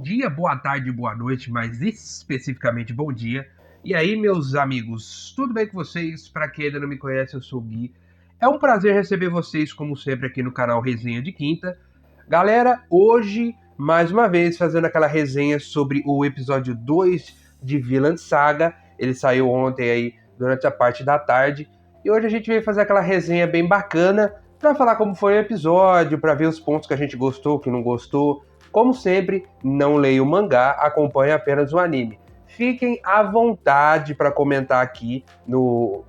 dia, boa tarde, boa noite, mas especificamente bom dia. E aí, meus amigos, tudo bem com vocês? Para quem ainda não me conhece, eu sou o Gui. É um prazer receber vocês, como sempre, aqui no canal Resenha de Quinta. Galera, hoje, mais uma vez, fazendo aquela resenha sobre o episódio 2 de Vinland Saga. Ele saiu ontem aí, durante a parte da tarde. E hoje a gente veio fazer aquela resenha bem bacana, para falar como foi o episódio, para ver os pontos que a gente gostou, que não gostou. Como sempre, não leio o mangá, acompanhe apenas o anime. Fiquem à vontade para comentar aqui no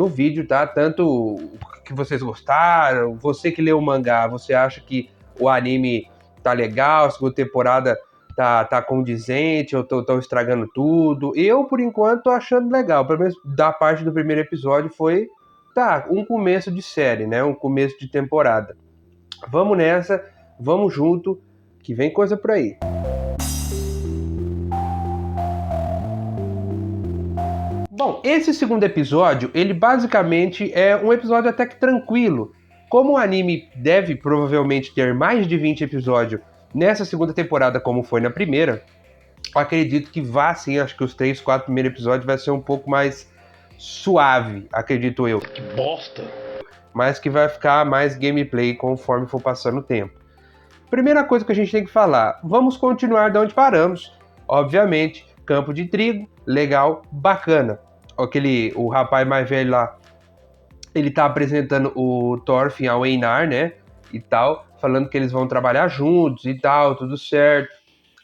vídeo, tá? Tanto o que vocês gostaram, você que leu o mangá, você acha que o anime tá legal, a segunda temporada tá condizente, ou tão estragando tudo. Eu, por enquanto, tô achando legal. Pelo menos da parte do primeiro episódio foi, um começo de série, né? Um começo de temporada. Vamos nessa, vamos junto, que vem coisa por aí. Bom, esse segundo episódio, ele basicamente é um episódio até que tranquilo. Como o anime deve provavelmente ter mais de 20 episódios nessa segunda temporada, como foi na primeira, acredito que vá sim, acho que os 3, 4 primeiros episódios vai ser um pouco mais suave, acredito eu. Que bosta! Mas que vai ficar mais gameplay conforme for passando o tempo. Primeira coisa que a gente tem que falar, vamos continuar de onde paramos. Obviamente, campo de trigo, legal, bacana. O rapaz mais velho lá, ele tá apresentando o Thorfinn ao Einar, né, e tal, falando que eles vão trabalhar juntos e tal, tudo certo.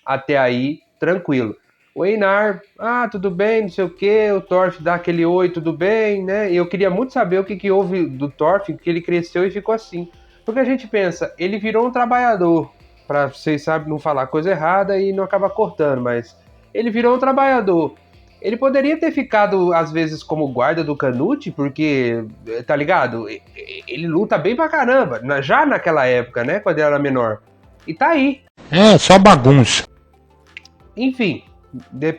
Até aí, tranquilo. O Einar, tudo bem, não sei o que, o Thorfinn dá aquele oi, tudo bem, né, e eu queria muito saber o que houve do Thorfinn, porque ele cresceu e ficou assim. Porque a gente pensa, ele virou um trabalhador, para vocês sabem não falar coisa errada e não acabar cortando, mas ele virou um trabalhador. Ele poderia ter ficado, às vezes, como guarda do Canute, porque, tá ligado? Ele luta bem pra caramba, já naquela época, né, quando ele era menor. E tá aí. É, só bagunça. Enfim,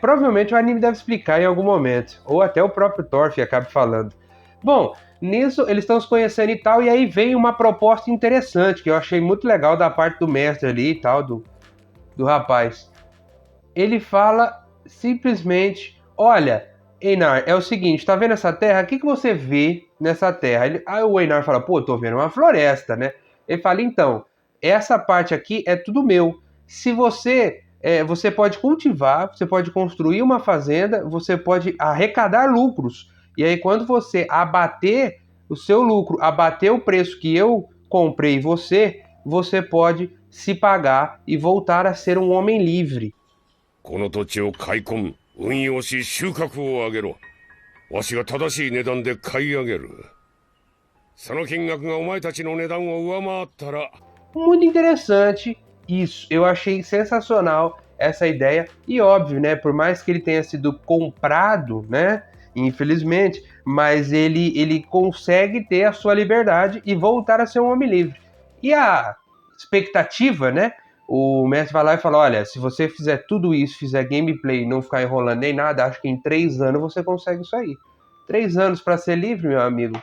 provavelmente o anime deve explicar em algum momento, ou até o próprio Thorfinn acabe falando. Bom, nisso eles estão se conhecendo e tal, e aí vem uma proposta interessante, que eu achei muito legal da parte do mestre ali e tal, do rapaz. Ele fala simplesmente, olha, Einar, é o seguinte, tá vendo essa terra? O que você vê nessa terra? Aí o Einar fala, pô, tô vendo uma floresta, né? Ele fala, então, essa parte aqui é tudo meu. Se você pode cultivar, você pode construir uma fazenda, você pode arrecadar lucros. E aí, quando você abater o seu lucro, abater o preço que eu comprei você pode se pagar e voltar a ser um homem livre. この土地を買い込む、運用し収穫を上げろ。わしが正しい値段で買い上げる。その金額がお前たちの値段を上回ったら。Muito interessante isso. Eu achei sensacional essa ideia. E óbvio, né? Por mais que ele tenha sido comprado, né? Infelizmente, mas ele consegue ter a sua liberdade e voltar a ser um homem livre. E a expectativa, né? O mestre vai lá e fala, olha, se você fizer tudo isso, fizer gameplay, não ficar enrolando nem nada, acho que em 3 anos você consegue isso aí. 3 anos para ser livre, meu amigo. O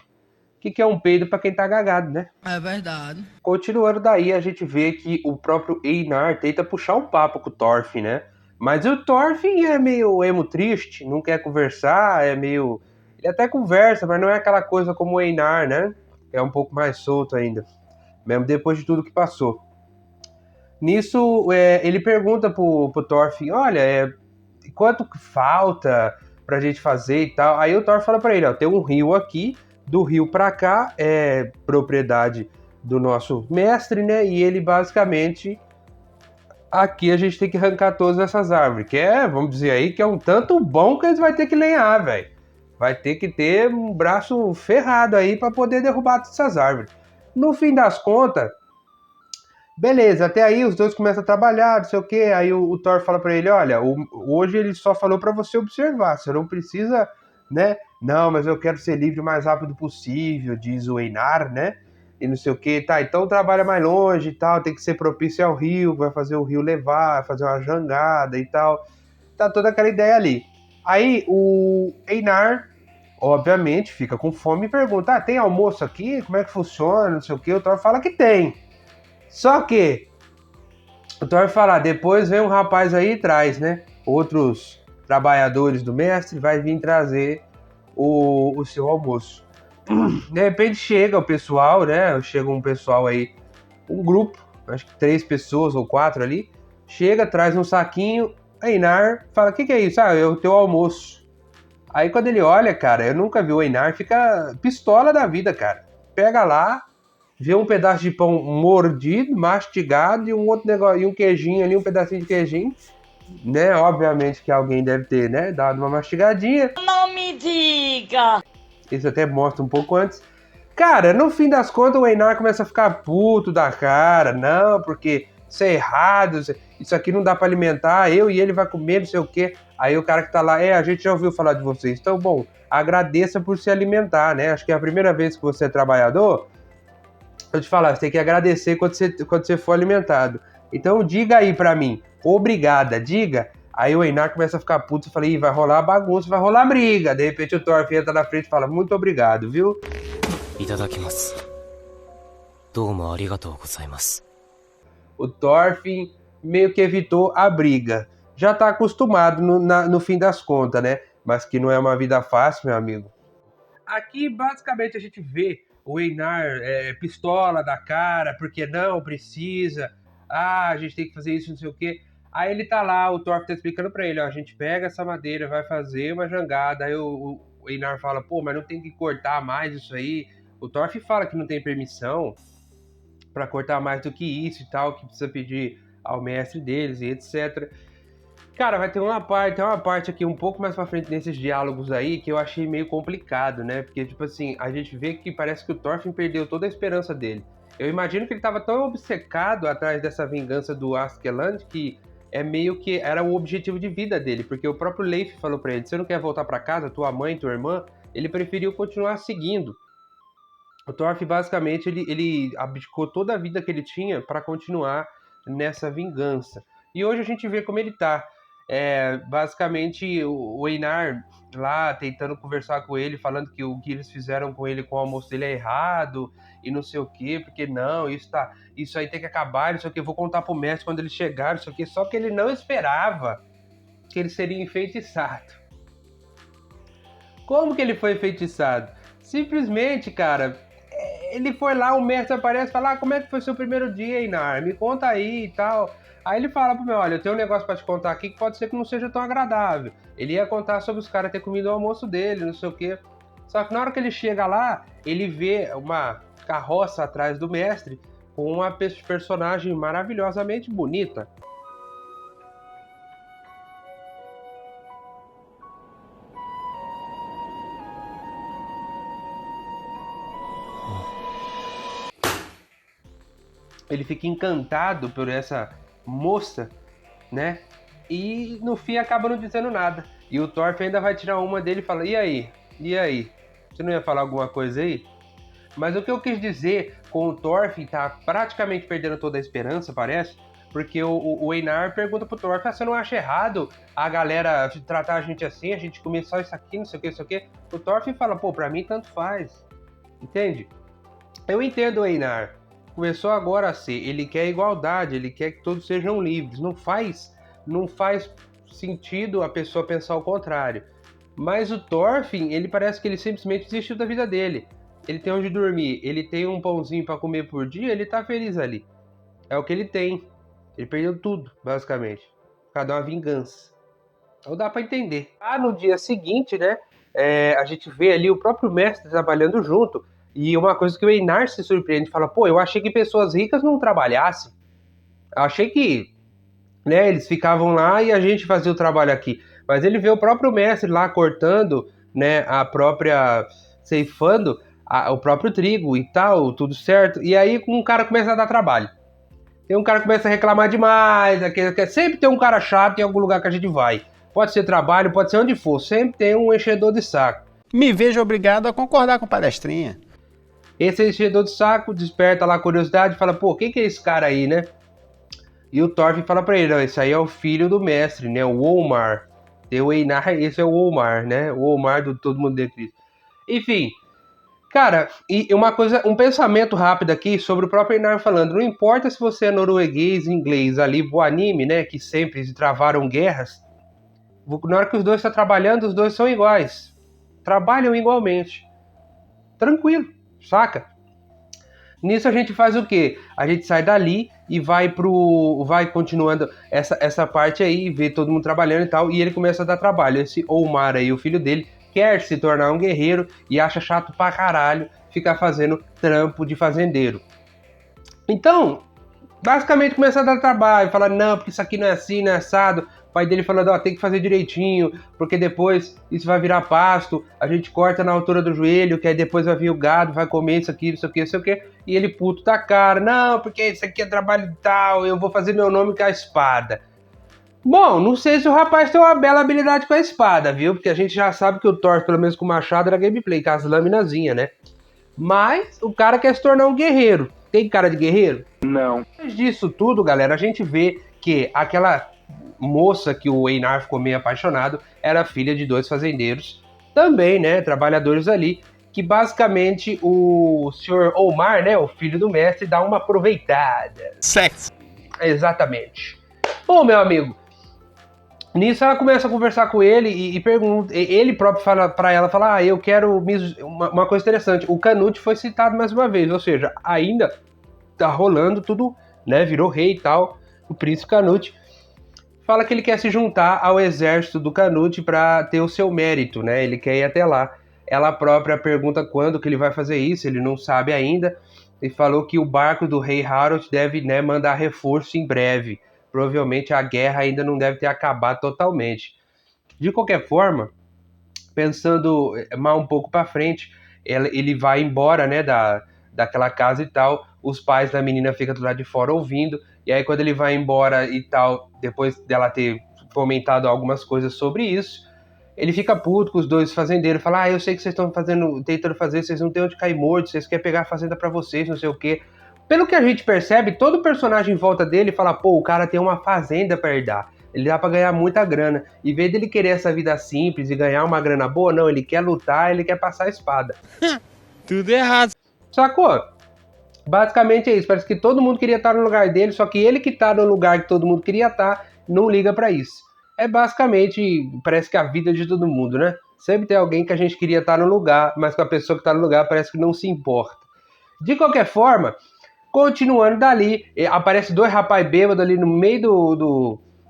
que é um peido para quem tá gagado, né? É verdade. Continuando daí, a gente vê que o próprio Einar tenta puxar um papo com o Thorfinn, né? Mas o Thorfinn é meio emo triste, não quer conversar, é meio... Ele até conversa, mas não é aquela coisa como o Einar, né? É um pouco mais solto ainda, mesmo depois de tudo que passou. Nisso, ele pergunta pro Thorfinn, olha, quanto falta pra gente fazer e tal? Aí o Thor fala pra ele, ó, tem um rio aqui, do rio pra cá, é propriedade do nosso mestre, né? E ele basicamente, aqui a gente tem que arrancar todas essas árvores, que vamos dizer aí, que é um tanto bom que eles vão ter que lenhar, velho. Vai ter que ter um braço ferrado aí pra poder derrubar todas essas árvores. No fim das contas, beleza, até aí os dois começam a trabalhar, não sei o que, aí o Thor fala pra ele, olha, hoje ele só falou pra você observar, você não precisa, né, não, mas eu quero ser livre o mais rápido possível, diz o Einar, né, e não sei o que, tá, então trabalha mais longe e tal, tem que ser propício ao rio, vai fazer o rio levar, fazer uma jangada e tal, tá toda aquela ideia ali. Aí o Einar, obviamente, fica com fome e pergunta, tem almoço aqui, como é que funciona, não sei o que, o Thor fala que tem. Só que O Thorfinn fala, depois vem um rapaz aí e traz, né? Outros trabalhadores do mestre vai vir trazer o seu almoço. De repente chega o pessoal, né? Chega um pessoal aí, um grupo, acho que 3 pessoas ou 4 ali. Chega, traz um saquinho. Einar fala, o que é isso? Ah, é o teu almoço. Aí quando ele olha, cara, eu nunca vi o Einar, fica pistola da vida, cara. Pega lá, vê um pedaço de pão mordido, mastigado e um outro negócio, e um queijinho ali, um pedacinho de queijinho, né? Obviamente que alguém deve ter, né, dado uma mastigadinha. Não me diga! Isso até mostra um pouco antes. Cara, no fim das contas o Einar começa a ficar puto da cara, não, porque isso é errado, isso aqui não dá pra alimentar, eu e ele vai comer, não sei o quê. Aí o cara que tá lá, a gente já ouviu falar de vocês, então, bom, agradeça por se alimentar, né? Acho que é a primeira vez que você é trabalhador, eu te falar, você tem que agradecer quando você for alimentado. Então diga aí pra mim, obrigada, diga. Aí o Einar começa a ficar puto e fala, ih, vai rolar bagunça, vai rolar briga. De repente o Thorfinn entra na frente e fala, muito obrigado, viu? Itadakimasu. Domo arigatou gozaimasu. O Thorfinn meio que evitou a briga. Já tá acostumado no fim das contas, né? Mas que não é uma vida fácil, meu amigo. Aqui, basicamente, a gente vê o Einar pistola da cara, porque não precisa. Ah, a gente tem que fazer isso, não sei o quê. Aí ele tá lá, o Thorfinn tá explicando pra ele, ó, a gente pega essa madeira, vai fazer uma jangada. Aí o Einar fala, pô, mas não tem que cortar mais isso aí. O Thorfinn fala que não tem permissão para cortar mais do que isso e tal, que precisa pedir ao mestre deles e etc. Cara, vai ter uma parte aqui um pouco mais pra frente nesses diálogos aí que eu achei meio complicado, né? Porque, tipo assim, a gente vê que parece que o Thorfinn perdeu toda a esperança dele. Eu imagino que ele tava tão obcecado atrás dessa vingança do Askeland que é meio que era o objetivo de vida dele, porque o próprio Leif falou pra ele, você não quer voltar pra casa, tua mãe, tua irmã? Ele preferiu continuar seguindo. O Thorfinn, basicamente, ele abdicou toda a vida que ele tinha para continuar nessa vingança. E hoje a gente vê como ele tá. Basicamente, o Einar lá tentando conversar com ele, falando que o que eles fizeram com ele com o almoço dele é errado e não sei o quê, porque não, isso aí tem que acabar, não sei o quê, eu vou contar pro mestre quando ele chegar, não sei o quê. Só que ele não esperava que ele seria enfeitiçado. Como que ele foi enfeitiçado? Simplesmente, cara, ele foi lá, o mestre aparece e fala, como é que foi seu primeiro dia, Einar? Me conta aí e tal. Aí ele fala pro meu, olha, eu tenho um negócio pra te contar aqui que pode ser que não seja tão agradável. Ele ia contar sobre os caras ter comido o almoço dele, não sei o quê. Só que na hora que ele chega lá, ele vê uma carroça atrás do mestre com uma personagem maravilhosamente bonita. Ele fica encantado por essa moça, né? E no fim acaba não dizendo nada. E o Thorfinn ainda vai tirar uma dele e fala, e aí? E aí? Você não ia falar alguma coisa aí? Mas o que eu quis dizer com o Thorfinn tá praticamente perdendo toda a esperança, parece, porque o Einar pergunta pro Thorfinn, você não acha errado a galera tratar a gente assim, a gente comer só isso aqui, não sei o que, isso aqui? O Thorfinn fala, pô, pra mim tanto faz. Entende? Eu entendo o Einar. Começou agora a ser, ele quer igualdade, ele quer que todos sejam livres. Não faz sentido a pessoa pensar o contrário. Mas o Thorfinn, ele parece que ele simplesmente desistiu da vida dele. Ele tem onde dormir, ele tem um pãozinho para comer por dia, ele tá feliz ali. É o que ele tem. Ele perdeu tudo, basicamente. Cada uma vingança. Então dá para entender. No dia seguinte, né, a gente vê ali o próprio mestre trabalhando junto. E uma coisa que o Einar se surpreende, fala, pô, eu achei que pessoas ricas não trabalhassem. Eu achei que, né, eles ficavam lá e a gente fazia o trabalho aqui. Mas ele vê o próprio mestre lá cortando, né, a própria, ceifando o próprio trigo e tal, tudo certo. E aí um cara começa a dar trabalho. Tem um cara que começa a reclamar demais, sempre tem um cara chato em algum lugar que a gente vai. Pode ser trabalho, pode ser onde for, sempre tem um enchedor de saco. Me vejo obrigado a concordar com palestrinha. Esse enchedor de saco desperta lá a curiosidade e fala, pô, quem que é esse cara aí, né? E o Thorfinn fala pra ele, esse aí é o filho do mestre, né? O Olmar. Tem o Einar, esse é o Olmar, né? O Olmar do Todo Mundo de Cristo. Enfim, Cara, e uma coisa, um pensamento rápido aqui sobre o próprio Einar falando. Não importa se você é norueguês, inglês, ali, o anime, né, que sempre travaram guerras. Na hora que os dois estão trabalhando, os dois são iguais. Trabalham igualmente. Tranquilo, saca? Nisso a gente faz o quê? A gente sai dali e vai continuando essa parte aí, vê todo mundo trabalhando e tal, e ele começa a dar trabalho. Esse Omar aí, o filho dele, quer se tornar um guerreiro e acha chato pra caralho ficar fazendo trampo de fazendeiro. Então, basicamente começa a dar trabalho, falar, não, porque isso aqui não é assim, não é assado. O pai dele falando, ó, tem que fazer direitinho, porque depois isso vai virar pasto, a gente corta na altura do joelho, que aí depois vai vir o gado, vai comer isso aqui, isso aqui, isso aqui. E ele puto da cara, não, porque isso aqui é trabalho tal, eu vou fazer meu nome com a espada. Bom, não sei se o rapaz tem uma bela habilidade com a espada, viu? Porque a gente já sabe que o Thor, pelo menos com o machado, era gameplay, com as laminazinhas, né? Mas o cara quer se tornar um guerreiro. Tem cara de guerreiro? Não. Depois disso tudo, galera, a gente vê que aquela moça que o Einar ficou meio apaixonado era filha de 2 fazendeiros, também, né, trabalhadores ali, que basicamente o senhor Omar, né, o filho do mestre, dá uma aproveitada. Sexo. Exatamente. Bom, meu amigo, nisso ela começa a conversar com ele e pergunta, ele próprio fala pra ela, eu quero uma coisa interessante, o Canute foi citado mais uma vez, ou seja, ainda tá rolando tudo, né, virou rei e tal, o príncipe Canute fala que ele quer se juntar ao exército do Canute para ter o seu mérito, né, ele quer ir até lá. Ela própria pergunta quando que ele vai fazer isso, ele não sabe ainda, e falou que o barco do rei Harold deve, né, mandar reforço em breve. Provavelmente a guerra ainda não deve ter acabado totalmente. De qualquer forma, pensando mais um pouco para frente, ele vai embora, né, daquela casa e tal. Os pais da menina ficam do lado de fora ouvindo. E aí quando ele vai embora e tal, depois dela ter comentado algumas coisas sobre isso, ele fica puto com os 2 fazendeiros, fala, eu sei que vocês estão tentando fazer, vocês não têm onde cair morto, vocês querem pegar a fazenda para vocês, não sei o quê. Pelo que a gente percebe, todo personagem em volta dele fala, pô, o cara tem uma fazenda pra herdar, ele dá pra ganhar muita grana. Em vez dele querer essa vida simples e ganhar uma grana boa, não, ele quer lutar, ele quer passar a espada. Tudo errado. Sacou? Basicamente é isso, parece que todo mundo queria estar no lugar dele, só que ele que tá no lugar que todo mundo queria estar, não liga pra isso. É basicamente, parece que a vida de todo mundo, né? Sempre tem alguém que a gente queria estar no lugar, mas com a pessoa que tá no lugar parece que não se importa. De qualquer forma, continuando dali, aparece 2 rapazes bêbados ali no meio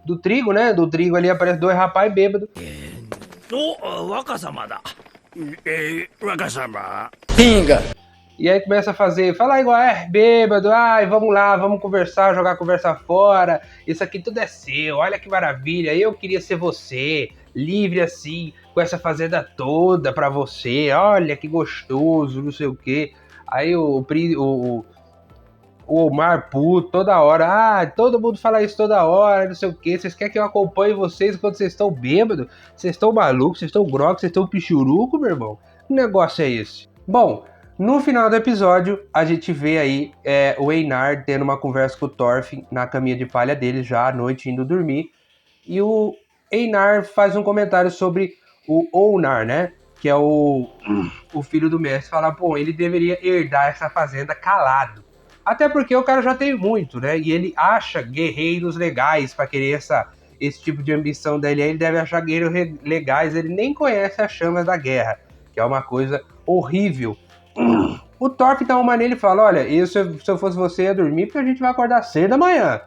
do trigo, né? Do trigo ali aparece 2 rapazes bêbados. Pinga. E aí começa a fala igual, bêbado, vamos lá, vamos conversar, jogar a conversa fora, isso aqui tudo é seu, olha que maravilha, eu queria ser você, livre assim, com essa fazenda toda pra você, olha que gostoso, não sei o quê. Aí o Omar puto, toda hora, todo mundo fala isso toda hora, não sei o quê, vocês querem que eu acompanhe vocês enquanto vocês estão bêbados? Vocês estão malucos, vocês estão grog, vocês estão pichuruco, meu irmão? Que negócio é esse? Bom, no final do episódio, a gente vê aí o Einar tendo uma conversa com o Thorfinn na caminha de palha dele, já à noite, indo dormir. E o Einar faz um comentário sobre o Onar, né? Que é o filho do mestre. Fala, pô, ele deveria herdar essa fazenda calado. Até porque o cara já tem muito, né? E ele acha guerreiros legais pra querer esse tipo de ambição dele. Ele deve achar guerreiros legais. Ele nem conhece as chamas da guerra, que é uma coisa horrível. O Thorfinn dá uma maneira e fala, olha, se eu fosse você, ia dormir, porque a gente vai acordar cedo amanhã.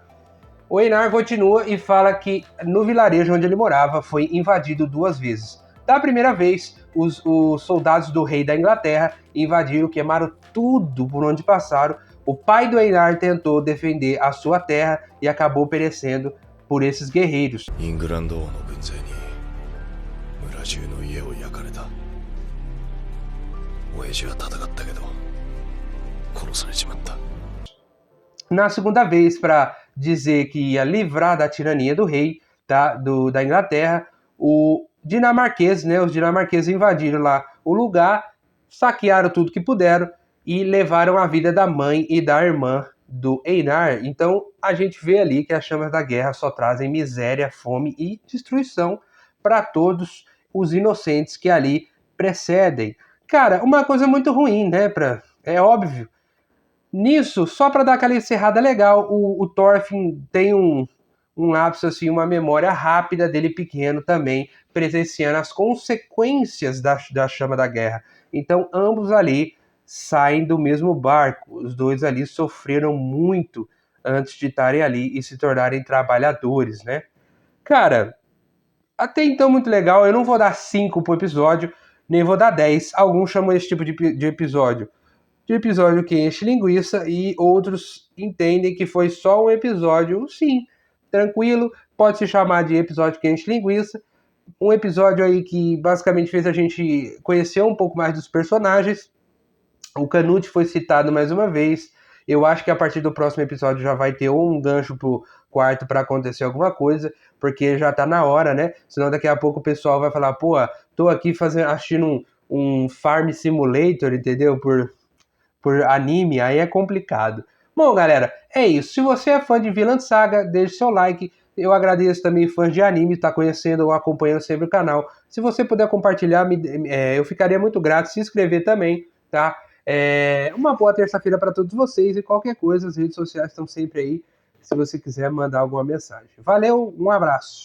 O Einar continua e fala que no vilarejo onde ele morava foi invadido 2 vezes. Da primeira vez, os soldados do rei da Inglaterra invadiram, queimaram tudo por onde passaram. O pai do Einar tentou defender a sua terra e acabou perecendo por esses guerreiros. Na segunda vez, para dizer que ia livrar da tirania do rei, tá, da Inglaterra, os dinamarqueses invadiram lá o lugar, saquearam tudo que puderam e levaram a vida da mãe e da irmã do Einar. Então a gente vê ali que as chamas da guerra só trazem miséria, fome e destruição para todos os inocentes que ali precedem. Cara, uma coisa muito ruim, né? É óbvio. Nisso, só pra dar aquela encerrada legal, o Thorfinn tem um lapso, assim, uma memória rápida dele pequeno também, presenciando as consequências da chama da guerra. Então, ambos ali saem do mesmo barco. Os dois ali sofreram muito antes de estarem ali e se tornarem trabalhadores, né? Cara, até então muito legal. Eu não vou dar 5 pro episódio, nem vou dar 10. Alguns chamam esse tipo de episódio que enche linguiça e outros entendem que foi só um episódio, sim, tranquilo, pode se chamar de episódio que enche linguiça. Um episódio aí que basicamente fez a gente conhecer um pouco mais dos personagens. O Canute foi citado mais uma vez. Eu acho que a partir do próximo episódio já vai ter um gancho pro quarto para acontecer alguma coisa, porque já tá na hora, né? Senão daqui a pouco o pessoal vai falar, pô, tô aqui assistindo um Farm Simulator, entendeu? Por anime, aí é complicado. Bom, galera, é isso. Se você é fã de Vinland Saga, deixe seu like. Eu agradeço também fãs de anime, tá conhecendo ou acompanhando sempre o canal. Se você puder compartilhar, eu ficaria muito grato. Se inscrever também, tá? Uma boa terça-feira para todos vocês e qualquer coisa, as redes sociais estão sempre aí, se você quiser mandar alguma mensagem. Valeu, um abraço.